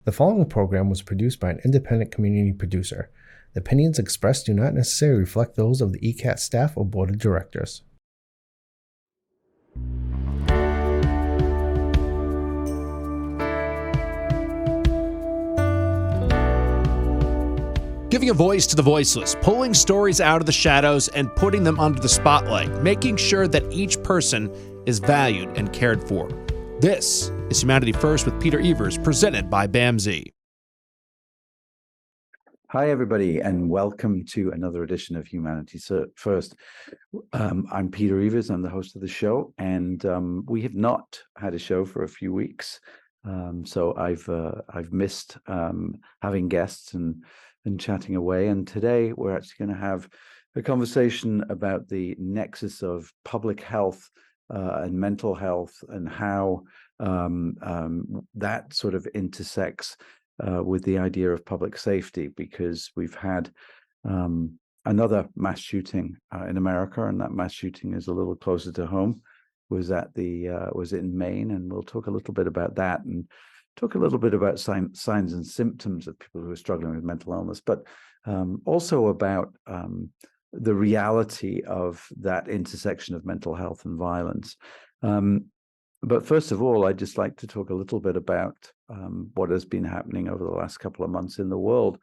The following program was produced by an independent community producer. The opinions expressed do not necessarily reflect those of the ECAT staff or board of directors. Giving a voice to the voiceless, pulling stories out of the shadows and putting them under the spotlight, making sure that each person is valued and cared for. This is Humanity First with Peter Evers, presented by BAMSI. Hi, everybody, and welcome to another edition of Humanity First. I'm Peter Evers. I'm the host of the show, and we have not had a show for a few weeks. So I've missed having guests and chatting away. And today we're actually going to have a conversation about the nexus of public health and mental health and how that sort of intersects with the idea of public safety, because we've had another mass shooting in America, and that mass shooting is a little closer to home. Was in Maine, and we'll talk a little bit about that and talk a little bit about signs and symptoms of people who are struggling with mental illness, but also about the reality of that intersection of mental health and violence. But first of all, I'd just like to talk a little bit about what has been happening over the last couple of months in the world.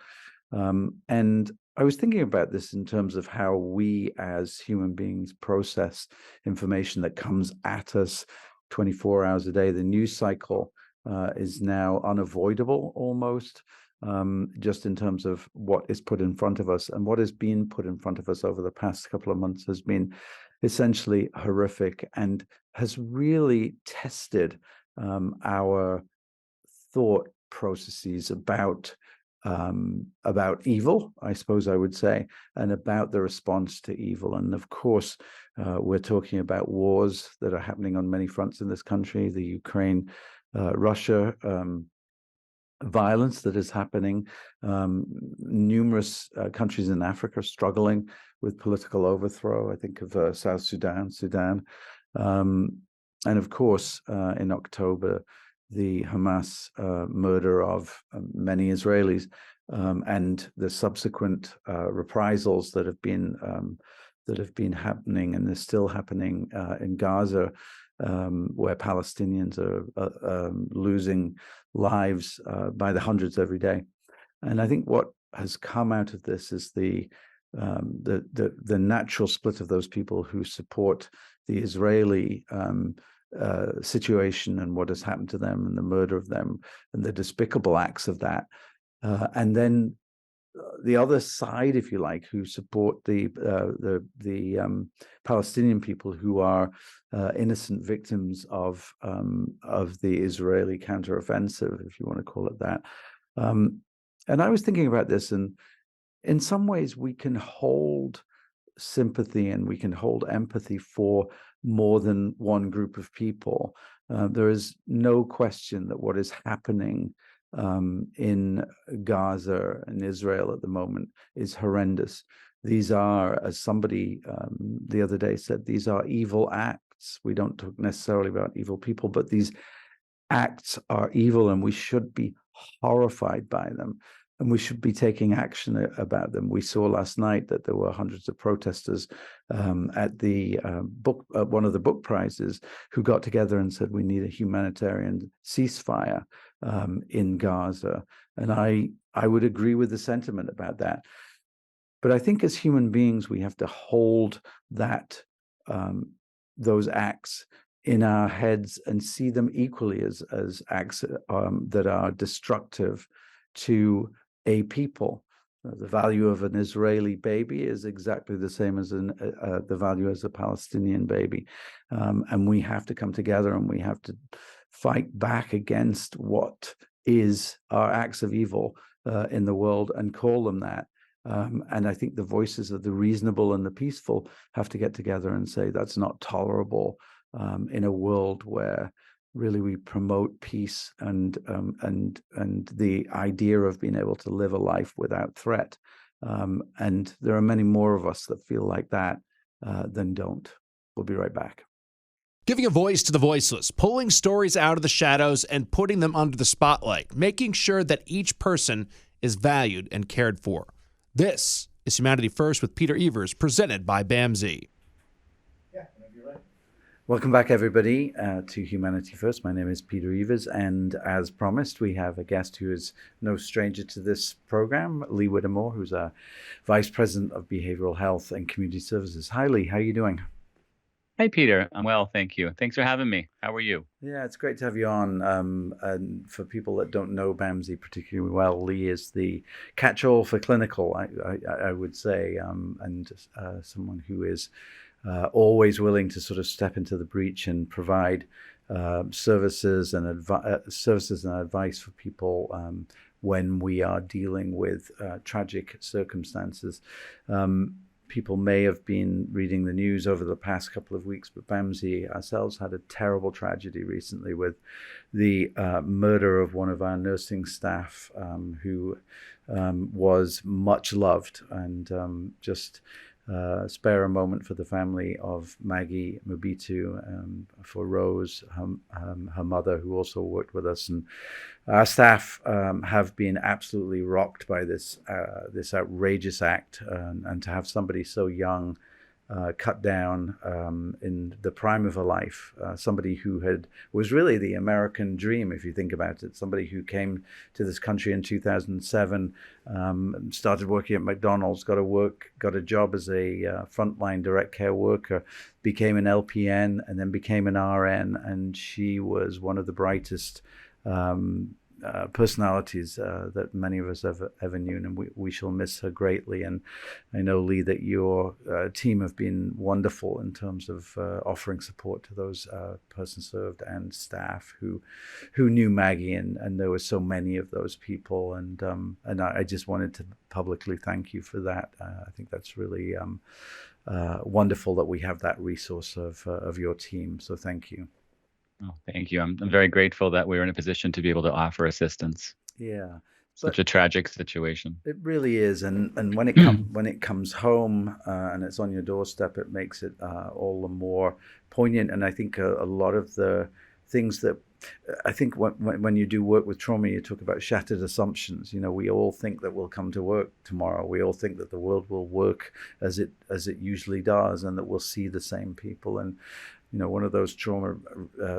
And I was thinking about this in terms of how we as human beings process information that comes at us 24 hours a day. The news cycle is now unavoidable almost, just in terms of what is put in front of us. And what has been put in front of us over the past couple of months has been essentially horrific and has really tested our thought processes about evil, I suppose I would say, and about the response to evil. And of course, we're talking about wars that are happening on many fronts in this country, the Ukraine, Russia, violence that is happening. Numerous countries in Africa are struggling with political overthrow. I think of South Sudan. And of course, in October, the Hamas murder of many Israelis and the subsequent reprisals that have been happening, and they're still happening in Gaza, where Palestinians are losing lives by the hundreds every day. And I think what has come out of this is the natural split of those people who support the Israeli situation and what has happened to them and the murder of them and the despicable acts of that, and then the other side, if you like, who support the Palestinian people who are innocent victims of the Israeli counteroffensive, if you want to call it that. And I was thinking about this, and in some ways we can hold sympathy and we can hold empathy for more than one group of people. There is no question that what is happening in Gaza and Israel at the moment is horrendous. These are, as somebody the other day said, these are evil acts. We don't talk necessarily about evil people, but these acts are evil, and we should be horrified by them, and we should be taking action about them. We saw last night that there were hundreds of protesters at the one of the book prizes who got together and said we need a humanitarian ceasefire in Gaza. And I would agree with the sentiment about that. But I think as human beings, we have to hold that those acts in our heads and see them equally as acts that are destructive to a people. The value of an Israeli baby is exactly the same as the value as a Palestinian baby. And we have to come together and we have to fight back against what is our acts of evil in the world and call them that. And I think the voices of the reasonable and the peaceful have to get together and say that's not tolerable in a world where really we promote peace and the idea of being able to live a life without threat. And there are many more of us that feel like that than don't. We'll be right back. Giving a voice to the voiceless, pulling stories out of the shadows and putting them under the spotlight, making sure that each person is valued and cared for. This is Humanity First with Peter Evers, presented by BAMSI. Welcome back, everybody, to Humanity First. My name is Peter Evers, and as promised, we have a guest who is no stranger to this program, Lee Whitemore, who's our Vice President of Behavioral Health and Community Services. Hi, Lee. How are you doing? Hi, Peter. I'm well, thank you. Thanks for having me. How are you? Yeah, it's great to have you on. And for people that don't know BAMSI particularly well, Lee is the catch-all for clinical, I would say, and someone who is always willing to sort of step into the breach and provide services and advice for people when we are dealing with tragic circumstances. People may have been reading the news over the past couple of weeks, but BAMSI ourselves had a terrible tragedy recently with the murder of one of our nursing staff who was much loved, and just spare a moment for the family of Maggie Mobitu, for Rose, her mother, who also worked with us. And our staff have been absolutely rocked by this outrageous act, and to have somebody so young cut down in the prime of her life, somebody who was really the American dream, if you think about it, somebody who came to this country in 2007, started working at McDonald's, got a job as a frontline direct care worker, became an LPN, and then became an RN, and she was one of the brightest personalities that many of us ever knew, and we shall miss her greatly. And I know, Lee, that your team have been wonderful in terms of offering support to those persons served and staff who knew Maggie, and there were so many of those people, and I just wanted to publicly thank you for that. I think that's really wonderful that we have that resource of your team, so thank you. Oh, thank you. I'm very grateful that we're in a position to be able to offer assistance. Yeah. Such a tragic situation. It really is, and when it comes home and it's on your doorstep, it makes it all the more poignant. And I think a lot of the things that I think when you do work with trauma, you talk about shattered assumptions. You know, we all think that we'll come to work tomorrow. We all think that the world will work as it usually does, and that we'll see the same people. And you know, one of those trauma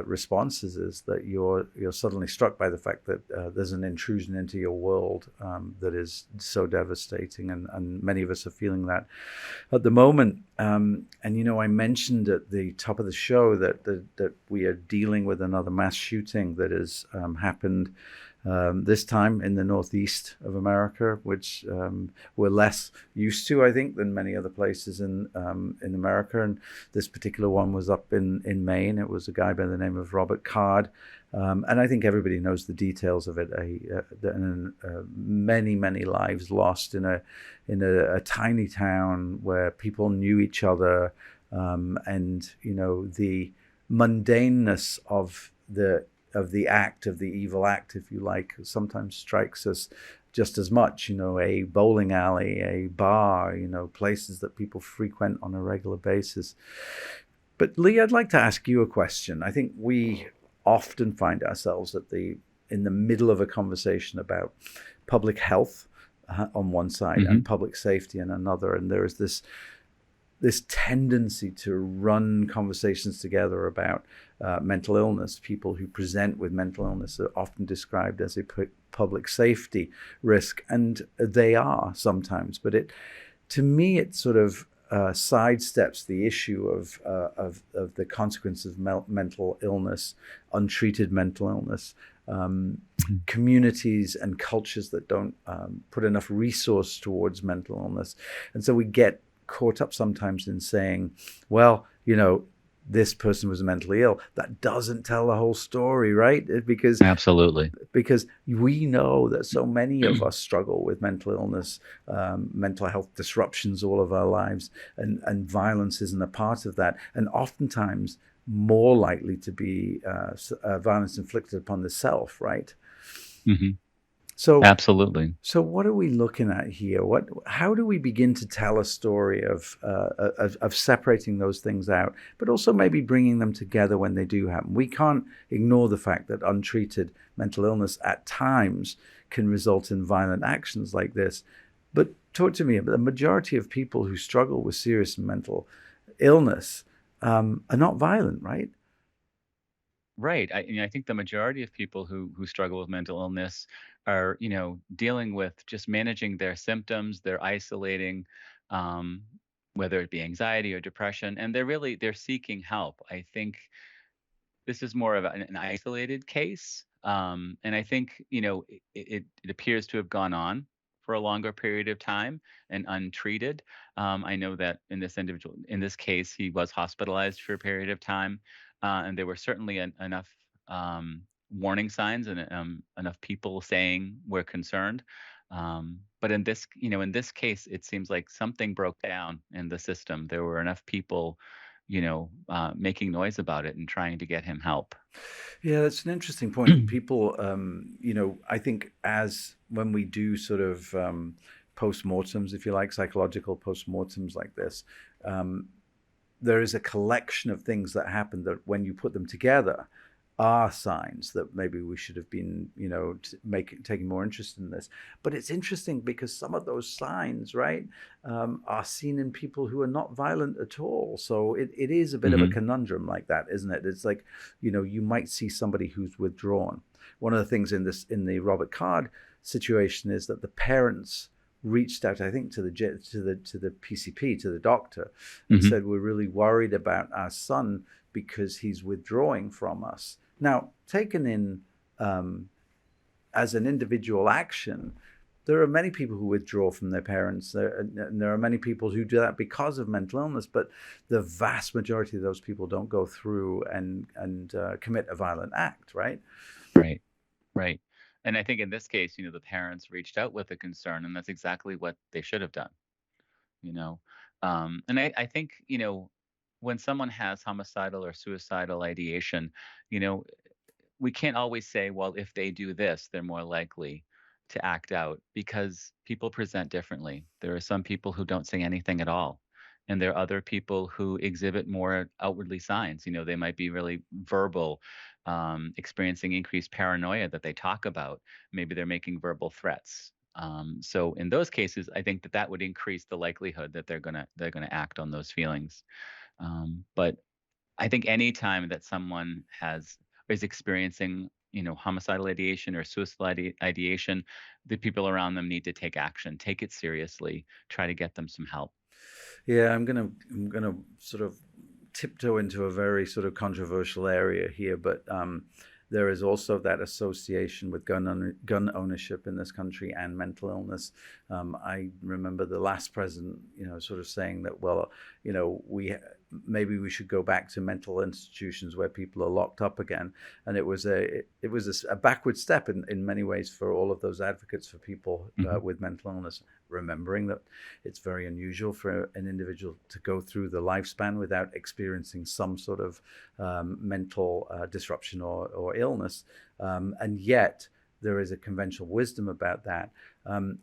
responses is that you're suddenly struck by the fact that there's an intrusion into your world that is so devastating, and many of us are feeling that at the moment. And you know, I mentioned at the top of the show that we are dealing with another mass shooting that has happened. This time in the northeast of America, which we're less used to, I think, than many other places in America. And this particular one was up in Maine. It was a guy by the name of Robert Card. And I think everybody knows the details of it. Many lives lost in a tiny town where people knew each other. And, you know, the mundaneness of the evil act, if you like, sometimes strikes us just as much. You know, a bowling alley, a bar, you know, places that people frequent on a regular basis. But Lee, I'd like to ask you a question. I think we often find ourselves in the middle of a conversation about public health on one side, and public safety on another, and there is this tendency to run conversations together about mental illness. People who present with mental illness are often described as a public safety risk, and they are sometimes. But to me, it sort of sidesteps the issue of the consequences of mental illness, untreated mental illness, communities and cultures that don't put enough resource towards mental illness, and so we get caught up sometimes in saying, well, you know, this person was mentally ill. That doesn't tell the whole story, right? Absolutely. Because we know that so many of us struggle with mental illness, mental health disruptions all of our lives, and violence isn't a part of that. And oftentimes more likely to be violence inflicted upon the self, right? So Absolutely. So what are we looking at here? How do we begin to tell a story of separating those things out, but also maybe bringing them together when they do happen? We can't ignore the fact that untreated mental illness at times can result in violent actions like this. But talk to me about the majority of people who struggle with serious mental illness are not violent, right? Right. I think the majority of people who struggle with mental illness are, dealing with just managing their symptoms. They're isolating, um, whether it be anxiety or depression, and they're seeking help. I think this is more of an isolated case, and I think it appears to have gone on for a longer period of time and untreated. I know that in this case, he was hospitalized for a period of time, and there were certainly enough warning signs and enough people saying we're concerned. But in this case, it seems like something broke down in the system. There were enough people making noise about it and trying to get him help. Yeah, that's an interesting point. People, I think as when we do sort of post-mortems, if you like, psychological post-mortems like this, um, there is a collection of things that happen that when you put them together are signs that maybe we should have been, taking more interest in this. But it's interesting because some of those signs, right, are seen in people who are not violent at all. So it is a bit of a Hmm. conundrum like that, isn't it? It's like, you might see somebody who's withdrawn. One of the things in the Robert Card situation is that the parents reached out, I think, to the PCP, to the doctor, and Hmm. said, "We're really worried about our son because he's withdrawing from us." Now, taken in as an individual action, there are many people who withdraw from their parents, and there are many people who do that because of mental illness. But the vast majority of those people don't go through and commit a violent act, right? Right. Right. And I think in this case, the parents reached out with a concern, and that's exactly what they should have done. You know, and I think when someone has homicidal or suicidal ideation, you know, we can't always say, well, if they do this, they're more likely to act out because people present differently. There are some people who don't say anything at all. And there are other people who exhibit more outwardly signs. They might be really verbal, experiencing increased paranoia that they talk about. Maybe they're making verbal threats. So in those cases, I think that would increase the likelihood that they're gonna act on those feelings. But I think any time that someone is experiencing, homicidal ideation or suicidal ideation, the people around them need to take action, take it seriously, try to get them some help. Yeah, I'm gonna sort of tiptoe into a very sort of controversial area here, but there is also that association with gun ownership in this country and mental illness. I remember the last president, sort of saying that, well, we maybe we should go back to mental institutions where people are locked up again, and it was a backward step in many ways for all of those advocates for people Hmm. with mental illness, remembering that it's very unusual for an individual to go through the lifespan without experiencing some sort of mental disruption or illness. And yet, there is a conventional wisdom about that. Um,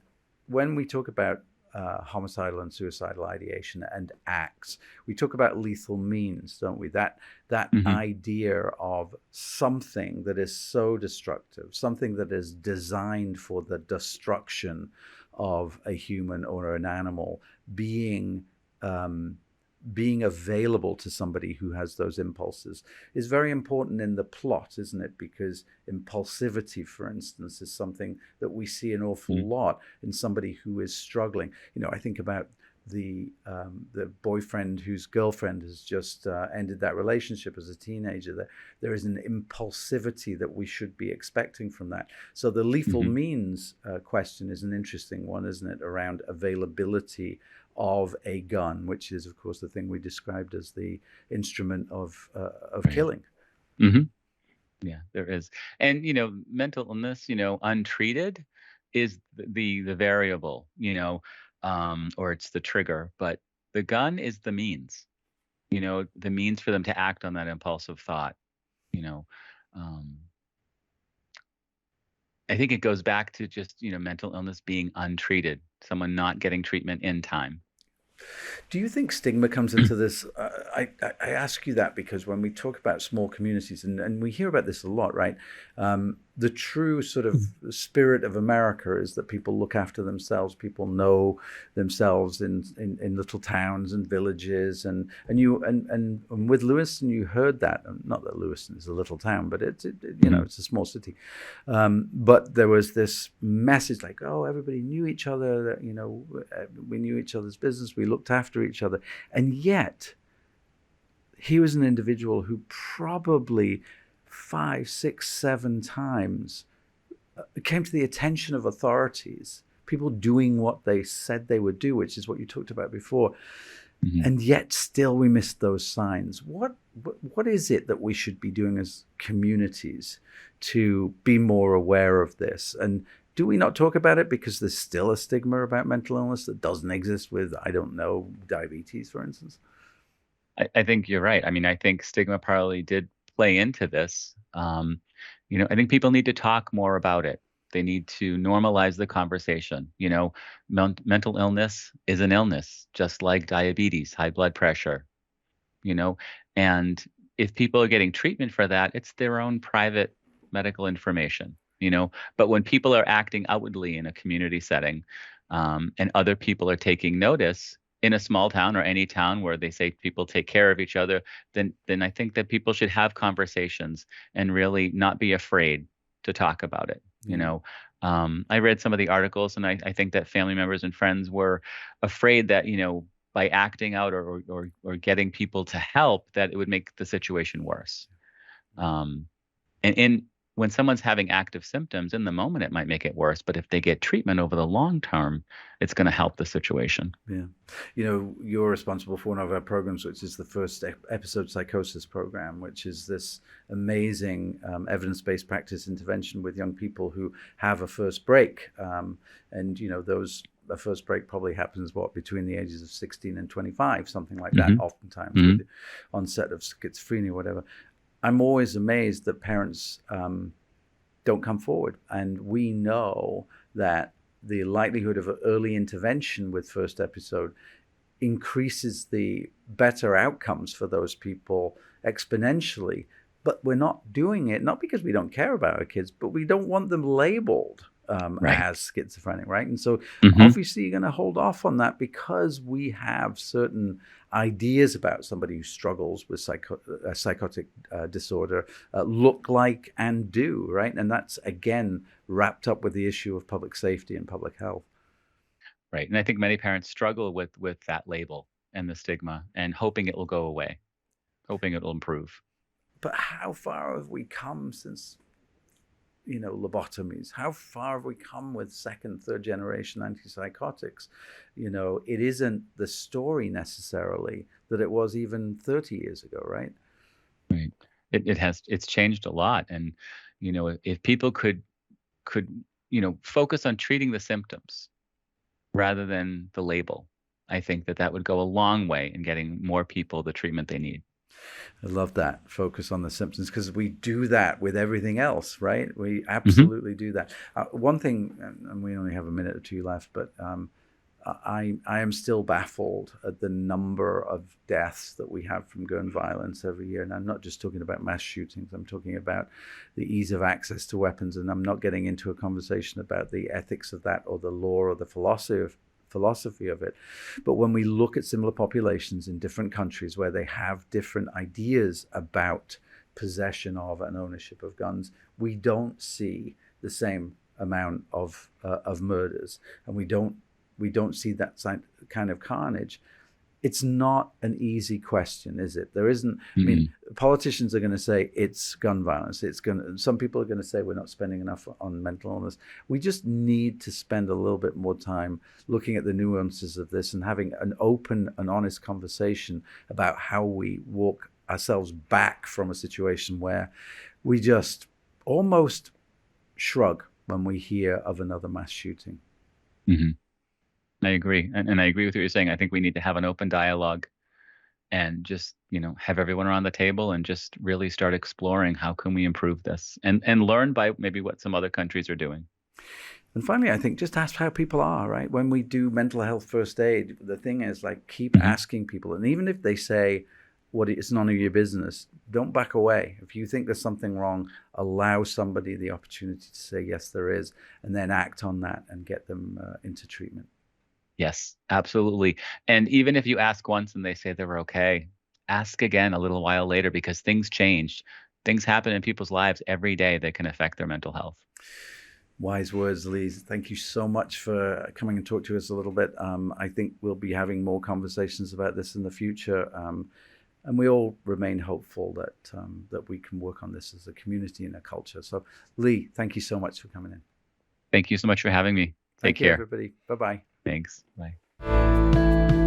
when we talk about homicidal and suicidal ideation and acts, we talk about lethal means, don't we? That Hmm. idea of something that is so destructive, something that is designed for the destruction of a human or an animal, being um, being available to somebody who has those impulses is very important in the plot, isn't it? Because impulsivity, for instance, is something that we see an awful lot in somebody who is struggling. I think about the boyfriend whose girlfriend has just ended that relationship as a teenager. There is an impulsivity that we should be expecting from that. So the lethal Hmm. means question is an interesting one, isn't it? Around availability of a gun, which is, of course, the thing we described as the instrument of Right. killing. Hmm. Yeah, there is. And mental illness, untreated is the variable, or it's the trigger, but the gun is the means for them to act on that impulsive thought, you know. Um, I think it goes back to just, mental illness being untreated, someone not getting treatment in time. Do you think stigma comes into this? I ask you that because when we talk about small communities, and we hear about this a lot, right? The true sort of spirit of America is that people look after themselves. People know themselves in little towns and villages, and with Lewiston, you heard that. Not that Lewiston is a little town, but it's it's a small city. But there was this message like, oh, everybody knew each other. That we knew each other's business. We looked after each other, and yet he was an individual who probably 5, 6, 7 times came to the attention of authorities, people doing what they said they would do, which is what you talked about before. And yet still we missed those signs. What is it that we should be doing as communities to be more aware of this? And do we not talk about it because there's still a stigma about mental illness that doesn't exist with, I don't know, diabetes, for instance? I think you're right. I mean, I think stigma probably did play into this. I think people need to talk more about it. They need to normalize the conversation. Mental illness is an illness, just like diabetes, high blood pressure, and if people are getting treatment for that, it's their own private medical information, but when people are acting outwardly in a community setting, and other people are taking notice, in a small town or any town where they say people take care of each other, then I think that people should have conversations and really not be afraid to talk about it. I read some of the articles, and I think that family members and friends were afraid that, by acting out or getting people to help, that it would make the situation worse. And when someone's having active symptoms in the moment, it might make it worse. But if they get treatment over the long term, it's going to help the situation. Yeah. You're responsible for one of our programs, which is the first episode psychosis program, which is this amazing evidence-based practice intervention with young people who have a first break. A first break probably happens, between the ages of 16 and 25, something like that, oftentimes with the onset of schizophrenia, whatever. I'm always amazed that parents don't come forward. And we know that the likelihood of early intervention with first episode increases the better outcomes for those people exponentially. But we're not doing it, not because we don't care about our kids, but we don't want them labeled as schizophrenic, right? And so obviously you're going to hold off on that because we have certain ideas about somebody who struggles with psychotic disorder look like and do, right? And that's, again, wrapped up with the issue of public safety and public health. Right. And I think many parents struggle with that label and the stigma and hoping it will go away, hoping it will improve. But how far have we come since lobotomies? How far have we come with second, third generation antipsychotics? It isn't the story necessarily that it was even 30 years ago, right? Right. It's changed a lot. And, if people could, focus on treating the symptoms rather than the label, I think that would go a long way in getting more people the treatment they need. I love that. Focus on the symptoms, because we do that with everything else, right? We absolutely do that. One thing, and we only have a minute or two left, but I am still baffled at the number of deaths that we have from gun violence every year. And I'm not just talking about mass shootings. I'm talking about the ease of access to weapons. And I'm not getting into a conversation about the ethics of that or the law or the philosophy of it. But when we look at similar populations in different countries where they have different ideas about possession of and ownership of guns, we don't see the same amount of murders, and we don't see that kind of carnage. It's not an easy question, is it? There isn't. I mean, politicians are going to say it's gun violence. Some people are going to say we're not spending enough on mental illness. We just need to spend a little bit more time looking at the nuances of this and having an open and honest conversation about how we walk ourselves back from a situation where we just almost shrug when we hear of another mass shooting. I agree. And I agree with what you're saying. I think we need to have an open dialogue and just, have everyone around the table and just really start exploring how can we improve this and learn by maybe what some other countries are doing. And finally, I think just ask how people are, right? When we do mental health first aid, the thing is like keep asking people. And even if they say, it's none of your business, don't back away. If you think there's something wrong, allow somebody the opportunity to say, yes, there is, and then act on that and get them into treatment. Yes, absolutely. And even if you ask once and they say they're okay, ask again a little while later because things changed. Things happen in people's lives every day that can affect their mental health. Wise words, Lee. Thank you so much for coming and talk to us a little bit. I think we'll be having more conversations about this in the future. And we all remain hopeful that we can work on this as a community and a culture. So, Lee, thank you so much for coming in. Thank you so much for having me. Take care. Everybody. Bye-bye. Thanks. Bye.